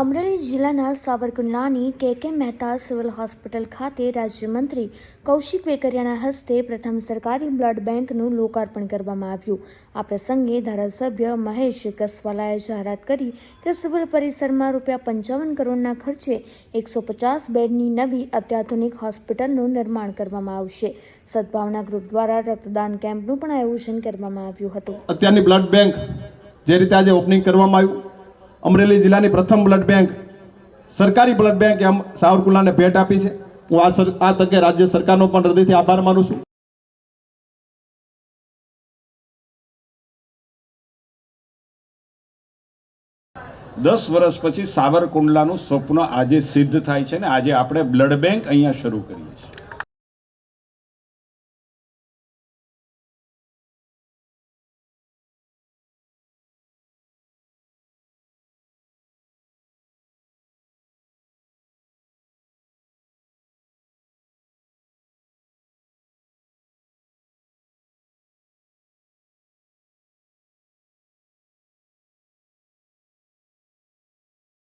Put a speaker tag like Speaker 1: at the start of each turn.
Speaker 1: અમરેલી જિલ્લાના સાવરકુંડલાની કે Mehta civil hospital ખાતે રાજ્યમંત્રી કૌશિક વેકરિયાના હસ્તે પ્રથમ સરકારી બ્લડ બેંકનું લોકાર્પણ કરવામાં આવ્યું. આ પ્રસંગે ધારાસભ્ય મહેશ કસવાલાએ જાહેરાત કરી કે સિવિલ પરિસરમાં ₹55 કરોડના ખર્ચે 150 બેડની નવી અત્યાધુનિક હોસ્પિટલનું નિર્માણ કરવામાં આવશે. સદભાવના ગ્રુપ દ્વારા રક્તદાન કેમ્પનું પણ આયોજન કરવામાં આવ્યું હતું.
Speaker 2: અત્યારની બ્લડ બેંક જે રીતે આજે ઓપનિંગ કરવામાં આવ્યું, અમરેલી જિલ્લાની પ્રથમ બ્લડ બેંક, સરકારી બ્લડ બેંક એમ સાવરકુંડલાને ભેટ આપી છે. હું આ તકે રાજ્ય સરકારનો પણ હૃદયથી આભાર માનું છું.
Speaker 3: દસ વર્ષ પછી સાવરકુંડલાનું સ્વપ્ન આજે સિદ્ધ થાય છે ને આજે આપણે બ્લડ બેંક અહીંયા શરૂ કરીએ છીએ.